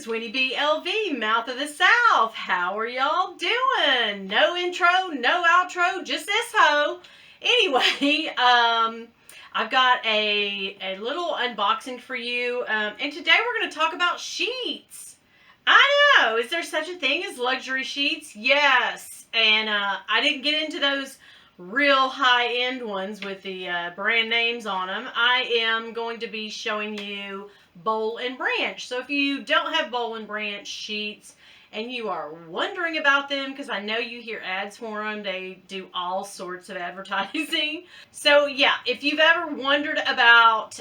is Winnie B. LV, Mouth of the South. How are y'all doing? No intro, no outro, just this hoe. Anyway, I've got a little unboxing for you, and today we're going to talk about sheets. I know, is there such a thing as luxury sheets? Yes, and I didn't get into those real high-end ones with the brand names on them. I am going to be showing you Boll and Branch. So if you don't have Boll and Branch sheets and you are wondering about them, because I know you hear ads for them, they do all sorts of advertising. So yeah, if you've ever wondered about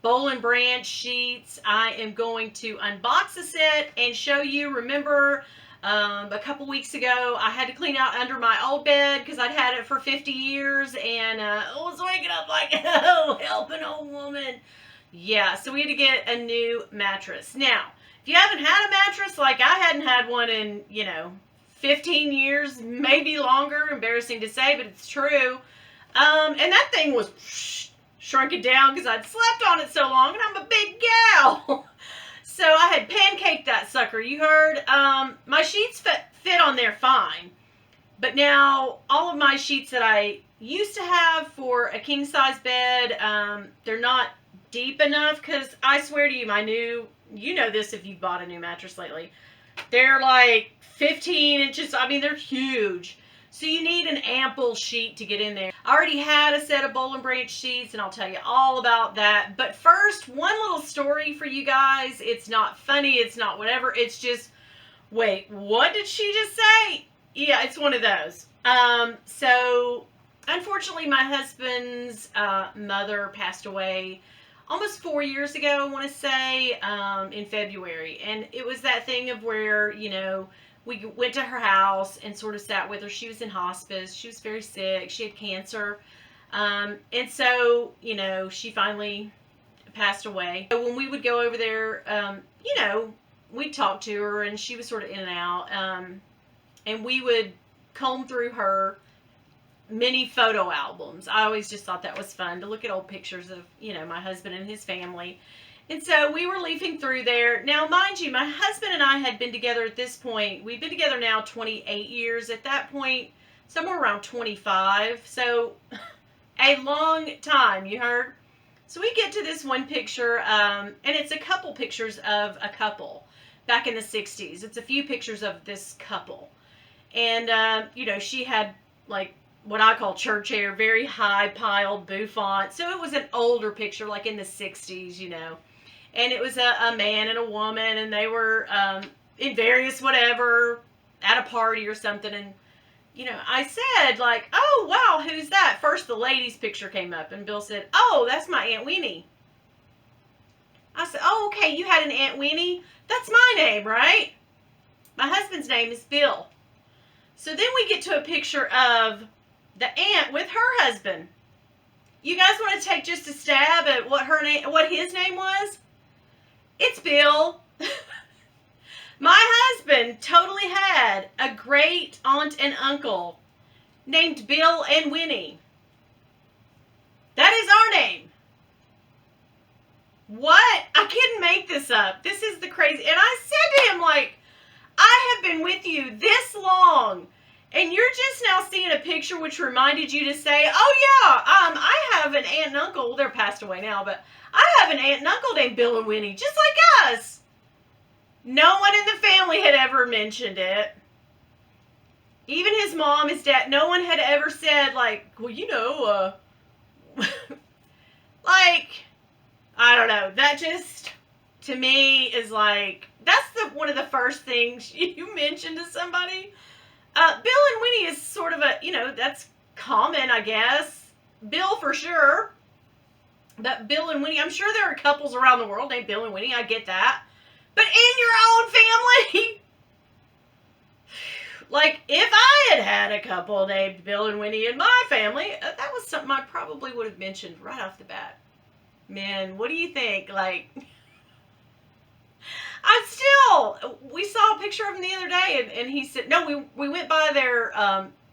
Boll and Branch sheets, I am going to unbox a set and show you. Remember, a couple weeks ago, I had to clean out under my old bed because I'd had it for 50 years and I was waking up like, oh, help an old woman. Yeah, so we had to get a new mattress. Now, if you haven't had a mattress, like I hadn't had one in, 15 years, maybe longer, embarrassing to say, but it's true. And that thing was shrunken down because I'd slept on it so long and I'm a big gal. So I had pancaked that sucker, you heard. My sheets fit on there fine. But now all of my sheets that I used to have for a king size bed, they're not deep enough, because I swear to you, you know this if you've bought a new mattress lately, they're like 15 inches. I mean, they're huge. So you need an ample sheet to get in there. I already had a set of Boll and Branch sheets, and I'll tell you all about that. But first, one little story for you guys. It's not funny. It's not whatever. It's just, wait, what did she just say? Yeah, it's one of those. So, unfortunately, my husband's mother passed away almost 4 years ago, I want to say, in February. And it was that thing of where, we went to her house and sort of sat with her. She was in hospice. She was very sick. She had cancer. And so, she finally passed away. So when we would go over there, we'd talk to her, and she was sort of in and out. And we would comb through her many photo albums. I always just thought that was fun to look at old pictures of, my husband and his family. And so we were leafing through there. Now, mind you, my husband and I had been together at this point. We've been together now 28 years. At that point, somewhere around 25. So, a long time, you heard? So we get to this one picture, and it's a couple pictures of a couple back in the 60s. It's a few pictures of this couple. And, she had, like, what I call church hair, very high piled bouffant. So it was an older picture, like in the 60s, And it was a man and a woman, and they were in various whatever, at a party or something. And, I said, like, oh, wow, who's that? First, the lady's picture came up, and Bill said, oh, that's my Aunt Winnie. I said, oh, okay, you had an Aunt Winnie? That's my name, right? My husband's name is Bill. So then we get to a picture of the aunt with her husband. You guys want to take just a stab at what his name was? It's Bill. My husband totally had a great aunt and uncle named Bill and Winnie. That is our name. What? I couldn't make this up. This is the crazy. And I said to him, like, I have been with you this long, and you're just now seeing a picture which reminded you to say, oh yeah, I have an aunt and uncle. They're passed away now, but I have an aunt and uncle named Bill and Winnie, just like us. No one in the family had ever mentioned it. Even his mom, his dad, no one had ever said, like, well, like, I don't know. That just, to me, is like, that's one of the first things you mention to somebody. Bill and Winnie is sort of a, that's common, I guess. Bill for sure. But Bill and Winnie, I'm sure there are couples around the world named Bill and Winnie. I get that. But in your own family? Like, if I had had a couple named Bill and Winnie in my family, that was something I probably would have mentioned right off the bat. Man, what do you think? Like, we saw a picture of him the other day, and he said, no, we went by their,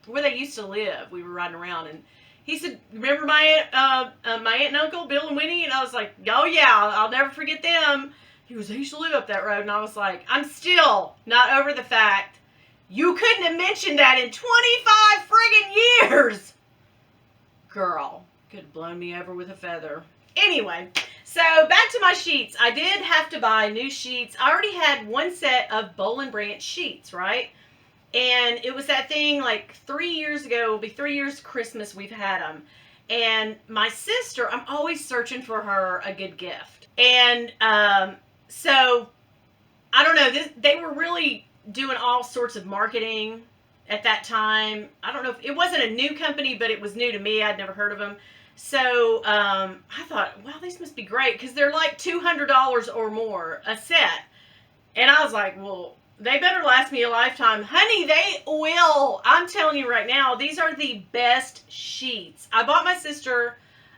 where they used to live. We were riding around, and he said, remember my aunt and uncle, Bill and Winnie? And I was like, oh yeah, I'll never forget them. He goes, I used to live up that road. And I was like, I'm still not over the fact you couldn't have mentioned that in 25 friggin' years. Girl, could have blown me over with a feather. Anyway, so back to my sheets. I did have to buy new sheets. I already had one set of Boll and Branch sheets, right? And it was that thing like 3 years ago. It'll be 3 years Christmas we've had them. And my sister, I'm always searching for her a good gift. And so, I don't know, they were really doing all sorts of marketing at that time. I don't know if it wasn't a new company, but it was new to me. I'd never heard of them. So I thought, wow, these must be great because they're like $200 or more a set. And I was like, well, they better last me a lifetime. Honey, they will. I'm telling you right now, these are the best sheets. I bought my sister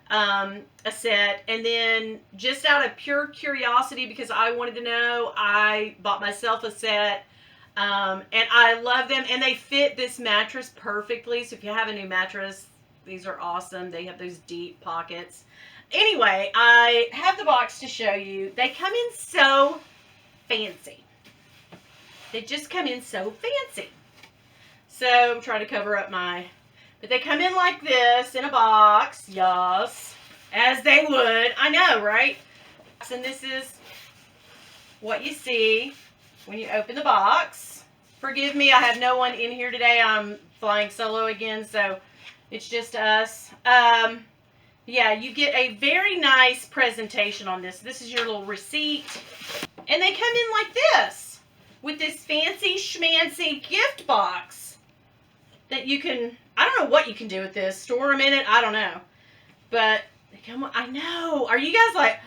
a set, and then just out of pure curiosity because I wanted to know, I bought myself a set. And I love them, and they fit this mattress perfectly. So if you have a new mattress, these are awesome. They have those deep pockets. Anyway, I have the box to show you. They come in so fancy. They just come in so fancy. So I'm trying to cover up but they come in like this in a box. Yes, as they would. I know, right? And this is what you see when you open the box. Forgive me, I have no one in here today. I'm flying solo again, so it's just us. Yeah, you get a very nice presentation on this. This is your little receipt. And they come in like this, with this fancy schmancy gift box that you can, I don't know what you can do with this. Store them in it, I don't know. But they come, I know. Are you guys like,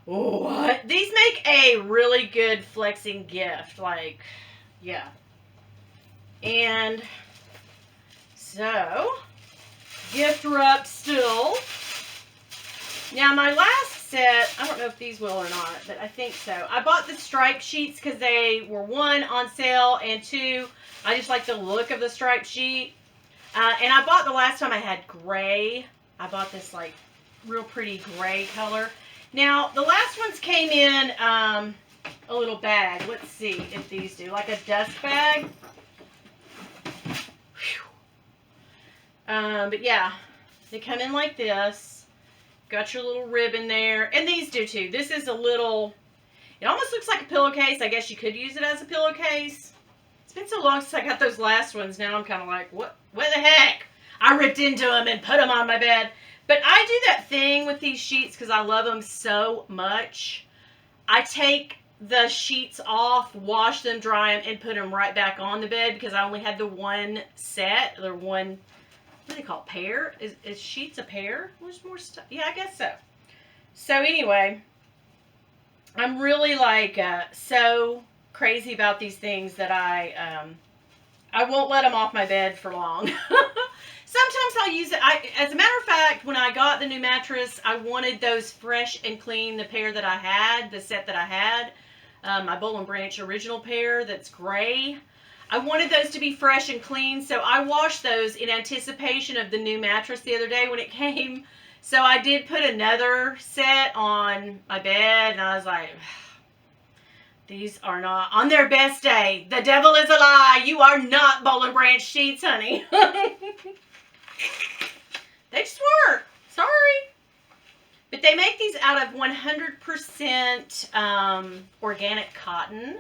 oh, what? These make a really good flexing gift. Like, yeah. And so, gift wrap still. Now, my last set, I don't know if these will or not, but I think so. I bought the striped sheets because they were, one, on sale, and two, I just like the look of the striped sheet. And I bought the last time I had gray. I bought this, like, real pretty gray color. Now, the last ones came in a little bag. Let's see if these do. Like a dust bag. But yeah, they come in like this. Got your little ribbon there. And these do too. This is a little, it almost looks like a pillowcase. I guess you could use it as a pillowcase. It's been so long since I got those last ones. Now I'm kind of like, what the heck? I ripped into them and put them on my bed. But I do that thing with these sheets because I love them so much. I take the sheets off, wash them, dry them, and put them right back on the bed because I only had the one set, or one, what do they call it, pair? Is sheets a pair? There's more stuff. Yeah, I guess so. So anyway, I'm really like so crazy about these things that I won't let them off my bed for long. Sometimes I'll use it. As a matter of fact, when I got the new mattress, I wanted those fresh and clean, the pair that I had, the set that I had, my Boll and Branch original pair that's gray. I wanted those to be fresh and clean, so I washed those in anticipation of the new mattress the other day when it came. So I did put another set on my bed, and I was like, these are not on their best day. The devil is a lie. You are not Boll and Branch sheets, honey. They just weren't. Sorry. But they make these out of 100% organic cotton.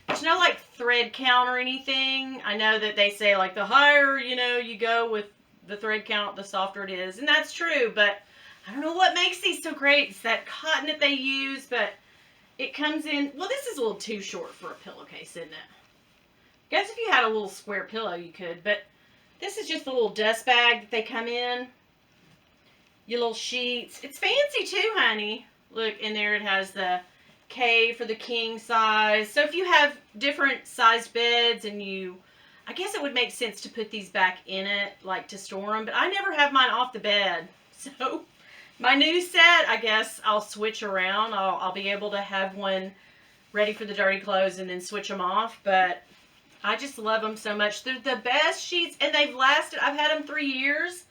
There's no like thread count or anything. I know that they say like the higher, you go with the thread count, the softer it is. And that's true, but I don't know what makes these so great. It's that cotton that they use, but it comes in, well, this is a little too short for a pillowcase, isn't it? I guess if you had a little square pillow, you could, but this is just a little dust bag that they come in. Your little sheets. It's fancy too, honey. Look, in there it has the K for the king size. So if you have different sized beds and I guess it would make sense to put these back in it, like to store them, but I never have mine off the bed. So my new set, I guess I'll switch around. I'll be able to have one ready for the dirty clothes and then switch them off, but I just love them so much. They're the best sheets, and they've lasted. I've had them 3 years,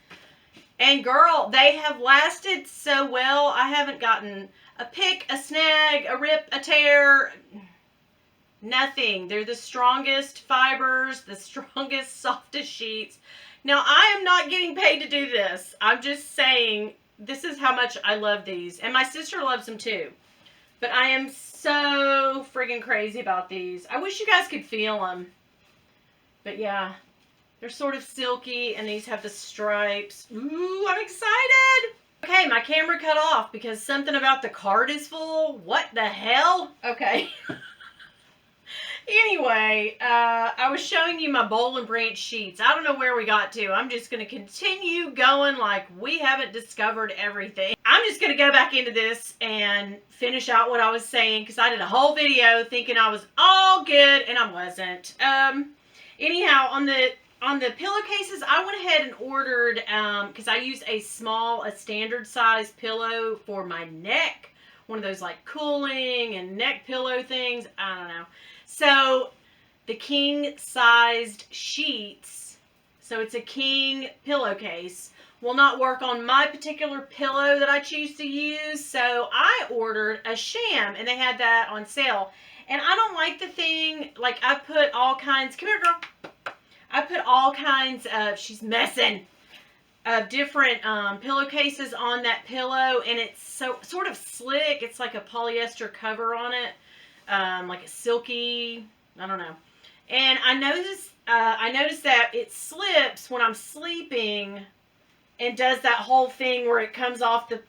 and girl, they have lasted so well. I haven't gotten a pick, a snag, a rip, a tear. Nothing. They're the strongest fibers, the strongest, softest sheets. Now, I am not getting paid to do this. I'm just saying this is how much I love these. And my sister loves them too. But I am so friggin' crazy about these. I wish you guys could feel them. But yeah, they're sort of silky, and these have the stripes. Ooh, I'm excited! Okay, my camera cut off because something about the card is full. What the hell? Okay. Anyway, I was showing you my Boll and Branch sheets. I don't know where we got to. I'm just going to continue going like we haven't discovered everything. I'm just going to go back into this and finish out what I was saying because I did a whole video thinking I was all good and I wasn't. Anyhow, on the pillowcases, I went ahead and ordered, because I use a standard size pillow for my neck. One of those like cooling and neck pillow things. I don't know. So the king sized sheets, so it's a king pillowcase, will not work on my particular pillow that I choose to use. So I ordered a sham, and they had that on sale. And I don't like the thing, like I put all kinds, come here girl, I put all kinds of, she's messing, of different pillowcases on that pillow, and it's so sort of slick. It's like a polyester cover on it, like a silky, I don't know. And I noticed that it slips when I'm sleeping and does that whole thing where it comes off the,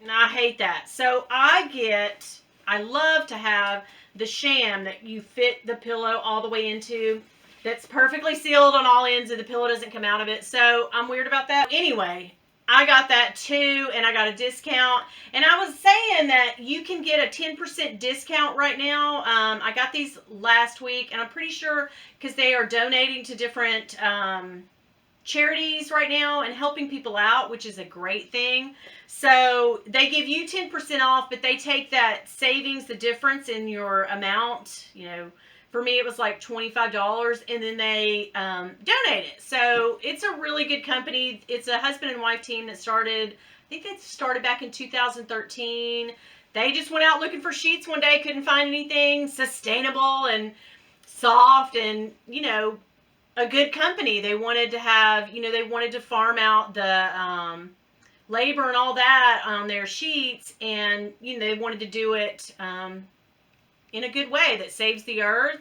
I hate that. So I love to have the sham that you fit the pillow all the way into, that's perfectly sealed on all ends and the pillow doesn't come out of it. So I'm weird about that. Anyway, I got that too, and I got a discount. And I was saying that you can get a 10% discount right now. I got these last week, and I'm pretty sure because they are donating to different charities right now and helping people out, which is a great thing. So they give you 10% off, but they take that savings, the difference in your amount, you know. For me, it was like $25, and then they donate it. So it's a really good company. It's a husband and wife team that started, I think they started back in 2013. They just went out looking for sheets one day, couldn't find anything sustainable and soft and, you know, a good company. They wanted to have, you know, they wanted to farm out the labor and all that on their sheets, and, you know, they wanted to do it in a good way that saves the earth,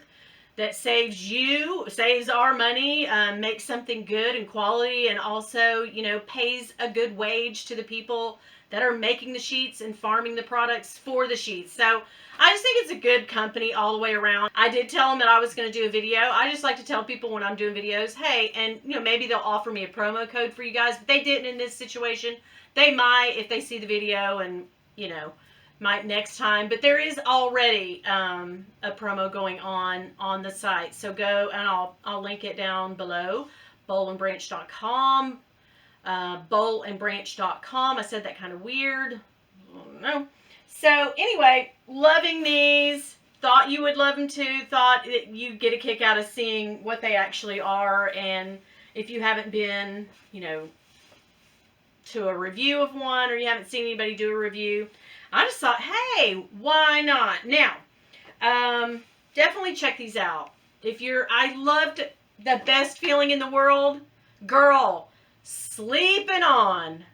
that saves you, saves our money, makes something good and quality, and also, you know, pays a good wage to the people that are making the sheets and farming the products for the sheets. So I just think it's a good company all the way around. I did tell them that I was going to do a video. I just like to tell people when I'm doing videos, hey, and, you know, maybe they'll offer me a promo code for you guys, but they didn't in this situation. They might if they see the video, and, you know, might next time, but there is already a promo going on the site. So go, and I'll link it down below, bollandbranch.com, bollandbranch.com. I said that kind of weird. I don't know. So anyway, loving these. Thought you would love them too. Thought that you'd get a kick out of seeing what they actually are. And if you haven't been, you know, to a review of one, or you haven't seen anybody do a review, I just thought, hey, why not? Now, definitely check these out. I loved the best feeling in the world, girl, sleeping on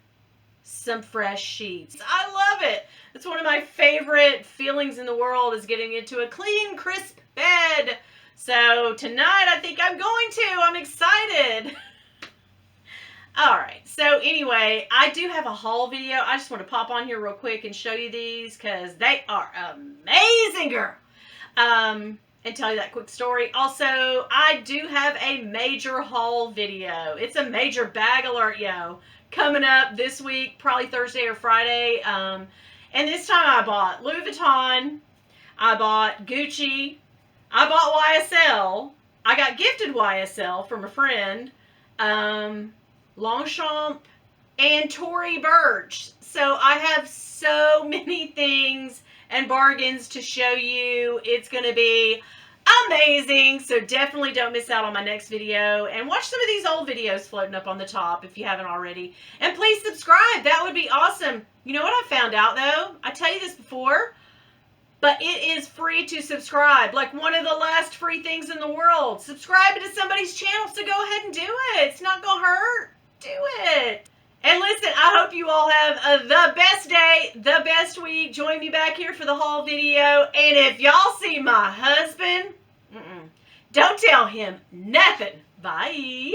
some fresh sheets. I love it. It's one of my favorite feelings in the world, is getting into a clean, crisp bed. So tonight, I think I'm going to. I'm excited. Alright, so anyway, I do have a haul video. I just want to pop on here real quick and show you these because they are amazing, girl. And tell you that quick story. Also, I do have a major haul video. It's a major bag alert, yo. Coming up this week, probably Thursday or Friday. And this time I bought Louis Vuitton. I bought Gucci. I bought YSL. I got gifted YSL from a friend. Longchamp, and Tory Burch. So I have so many things and bargains to show you. It's going to be amazing. So definitely don't miss out on my next video. And watch some of these old videos floating up on the top if you haven't already. And please subscribe. That would be awesome. You know what I found out, though? I tell you this before, but it is free to subscribe. Like one of the last free things in the world. Subscribe to somebody's channel, so go ahead and do it. It's not going to hurt. Do it. And listen, I hope you all have the best day, the best week. Join me back here for the haul video. And if y'all see my husband, don't tell him nothing. Bye.